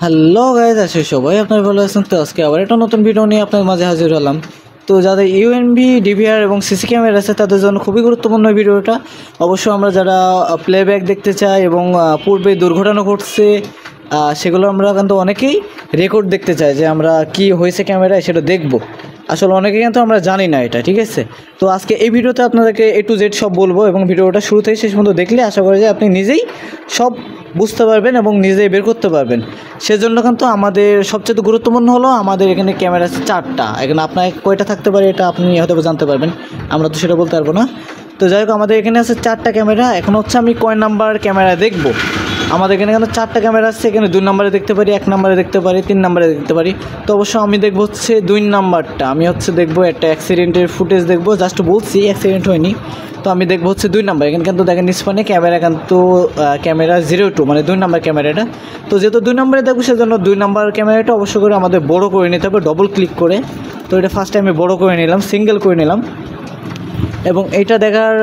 Hello guys, আছে সবাই আপনার ভালো আছেন? তো আজকে আবার একটা নতুন ভিডিও নিয়ে আপনার মাঝে হাজির হলাম। তো যাদের ইউএনবি ডিভিআর এবং সিসি ক্যামেরা আছে তাদের জন্য খুবই গুরুত্বপূর্ণ ভিডিওটা। অবশ্য আমরা যারা প্লেব্যাক দেখতে চাই এবং পূর্বে দুর্ঘটনা ঘটছে সেগুলো আমরা কিন্তু অনেকেই রেকর্ড দেখতে চাই যে আমরা কি হয়েছে ক্যামেরায় সেটা দেখব। আসলে অনেকে কিন্তু আমরা জানি না এটা, ঠিক আছে? তো আজকে এই ভিডিওতে আপনাদেরকে A to Z সব বলবো এবং ভিডিওটা শুরু থেকে শেষ পর্যন্ত দেখলে আশা করি যে আপনি নিজেই সব বুঝতে পারবেন এবং নিজেই বের করতে পারবেন। সেজন্য কিন্তু আমাদের সবচেয়ে গুরুত্বপূর্ণ হলো আমাদের এখানে ক্যামেরা আছে 4টা। এখানে আপনার কয়টা থাকতে পারে এটা আপনি হয়তো জানতে পারবেন, আমরা তো সেটা বলতে পারবো না। তো যাই হোক, আমাদের এখানে আছে 4টা ক্যামেরা। এখন হচ্ছে আমি কয় নাম্বার ক্যামেরা দেখব। আমাদের এখানে কিন্তু 4টা ক্যামেরা আছে। এখানে 2 নম্বরে দেখতে পারি, 1 নম্বরে দেখতে পারি, 3 নম্বরে দেখতে পারি। তো অবশ্য আমি দেখবো হচ্ছে 2 নাম্বারটা। আমি হচ্ছে দেখবো একটা অ্যাক্সিডেন্টের ফুটেজ দেখবো, জাস্ট বলছি অ্যাক্সিডেন্ট হয়নি। তো আমি দেখবো হচ্ছে 2 নাম্বার। এখানে কিন্তু দেখেন নিষ্পানে ক্যামেরা কিন্তু ক্যামেরা 02 মানে 2 নাম্বার ক্যামেরাটা। তো যেহেতু 2 নম্বরে দেখবো সেজন্য 2 নাম্বার ক্যামেরাটা অবশ্য করে আমাদের বড় করে নিতে হবে, ডবল ক্লিক করে। তো এটা ফার্স্টে আমি বড় করে নিলাম, সিঙ্গেল করে নিলাম। এবং এইটা দেখার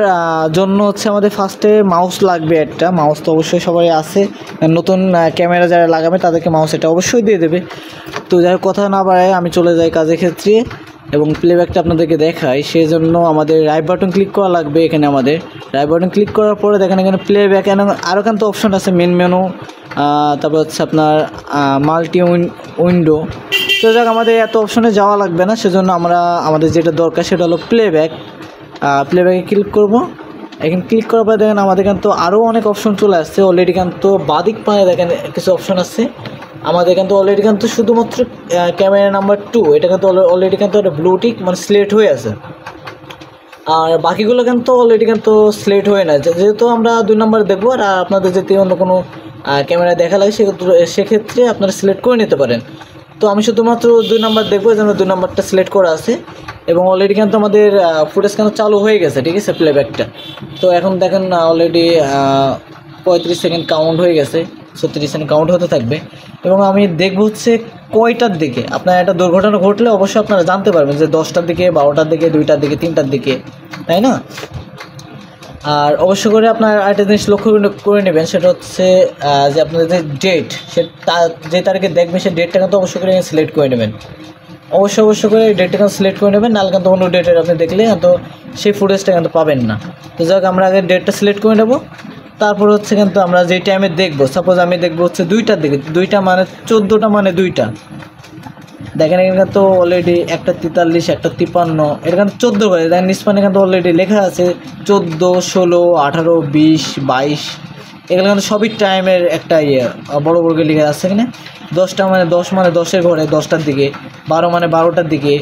জন্য হচ্ছে আমাদের ফার্স্টে মাউস লাগবে একটা। মাউস তো অবশ্যই সবাই আছে, নতুন ক্যামেরা যারা লাগাবে তাদেরকে মাউস এটা অবশ্যই দিয়ে দেবে। তো যাই হোক, কথা না বাড়ায় আমি চলে যাই কাজের ক্ষেত্রে এবং প্লেব্যাকটা আপনাদেরকে দেখাই। সেই জন্য আমাদের রাইট বাটন ক্লিক করা লাগবে। এখানে আমাদের রাইট বাটন ক্লিক করার পরে দেখেন এখানে প্লেব্যাক আরও কিন্তু অপশন আছে, মেন মেনু, তারপর হচ্ছে আপনার মাল্টি উইন্ডো। তো যাক, আমাদের এত অপশনে যাওয়া লাগবে না, সেজন্য আমাদের যেটা দরকার সেটা হলো প্লেব্যাক। প্লেব্যাকে ক্লিক করব। এখানে ক্লিক করার পরে দেখেন আমাদের কিন্তু আরও অনেক অপশন চলে আসছে অলরেডি। কিন্তু বাদিক পায়ে দেখেন কিছু অপশন আছে আমাদের কিন্তু অলরেডি কিন্তু শুধুমাত্র ক্যামেরা নাম্বার 2 এটা কিন্তু অলরেডি কিন্তু একটা ব্লু টিক মানে সিলেক্ট হয়ে আছে। আর বাকিগুলো কিন্তু অলরেডি কিন্তু সিলেক্ট হয়ে না, যেহেতু আমরা 2 নম্বরে দেখবো। আর আপনাদের যদি অন্য কোনো ক্যামেরা দেখা লাগে সেক্ষেত্রে আপনারা সিলেক্ট করে নিতে পারেন। তো আমি শুধুমাত্র 2 নম্বর দেখবো, এই জন্য 2 নম্বরটা সিলেক্ট করা আছে। এবং অলরেডি কিন্তু আমাদের ফুটেজ কিন্তু চালু হয়ে গেছে, ঠিক আছে, প্লেব্যাকটা। তো এখন দেখেন অলরেডি 35 সেকেন্ড কাউন্ট হয়ে গেছে, 36 সেকেন্ড কাউন্ট হতে থাকবে। এবং আমি দেখবো হচ্ছে কয়টার দিকে আপনার একটা দুর্ঘটনা ঘটলে অবশ্যই আপনারা জানতে পারবেন যে 10টার দিকে, 12টার দিকে, 2টার দিকে, 3টার দিকে, তাই না? আর অবশ্য করে আপনার আরেকটা জিনিস লক্ষ্য করে নেবেন, সেটা হচ্ছে যে আপনাদের যে ডেট, যে তারিখে দেখবেন সেই ডেটটা কিন্তু অবশ্যই করে সিলেক্ট করে নেবেন। অবশ্যই করে ডেটটা কিন্তু সিলেক্ট করে নেবেন, নাহলে কিন্তু অন্য ডেটের আপনি দেখলে কিন্তু সেই ফুটেজটা কিন্তু পাবেন না। তো যাক, আমরা আগে ডেটটা সিলেক্ট করে নেব। তারপর হচ্ছে কিন্তু আমরা যেই টাইমে দেখবো, সাপোজ আমি দেখবো হচ্ছে 2টার দিকে, 2টা মানে 14টা মানে 2টা। দেখেন এখানে কিন্তু অলরেডি 1:43, 1:53, এটা কিন্তু 14 করে দেখেন নিষ্পানে কিন্তু অলরেডি লেখা আছে 14, 16, 18, 20, 22। এগুলো কিন্তু সবই টাইমের একটা বড় বড় করে লেখা আছে এখানে। 10টা মানে 10 মানে 10-এর ঘরে 10টার দিকে, 12 মানে 12টার দিকে,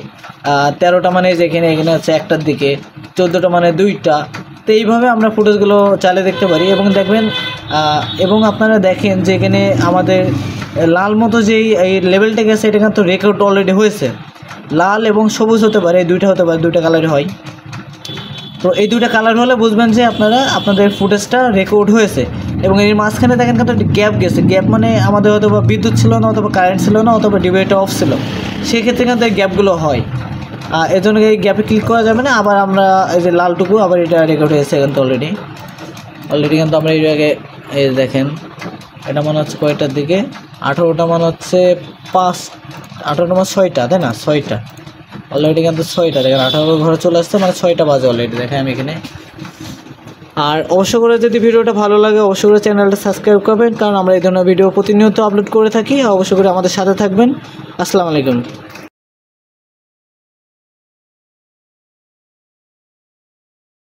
13টা মানে এখানে হচ্ছে 1টার দিকে, 14টা মানে 2টা। তো এইভাবে আমরা ফুটেজগুলো চালিয়ে দেখতে পারি। এবং দেখবেন এবং আপনারা দেখেন যে এখানে আমাদের লাল মতো যেই এই লেভেলটা গেছে এটা কিন্তু রেকর্ড অলরেডি হয়েছে। লাল এবং সবুজ হতে পারে, এই 2টা হতে পারে, 2টা কালার হয়। তো এই 2টা কালার হলে বুঝবেন যে আপনাদের ফুটেজটা রেকর্ড হয়েছে। এবং এর মাঝখানে দেখেন কিন্তু একটা গ্যাপ গেছে। গ্যাপ মানে আমাদের হয়তো বা বিদ্যুৎ ছিল না, অথবা কারেন্ট ছিল না, অথবা ডিভাইসটা অফ ছিল, সেক্ষেত্রে কিন্তু এই গ্যাপগুলো হয়। এর জন্য এই গ্যাপে ক্লিক করা যাবে না। আবার আমরা এই যে লালটুকু আবার এটা রেকর্ড হয়েছে কিন্তু অলরেডি কিন্তু আমরা এর আগে এই দেখেন এটা মনে হচ্ছে কয়টার দিকে, 18টা মনে হচ্ছে 5, 18টা মানে 6টা, তাই না? 6টা অলরেডি কিন্তু 6টা দেখেন 18 ঘরে চলে আসছে, মানে 6টা বাজে অলরেডি দেখেন আমি এখানে। আর অবশ্য করে যদি ভিডিওটা ভালো লাগে অবশ্যই করে চ্যানেলটা সাবস্ক্রাইব করবেন, কারণ আমরা এই ধরনের ভিডিও প্রতিনিয়ত আপলোড করে থাকি। অবশ্য করে আমাদের সাথে থাকবেন। আসসালামু আলাইকুম।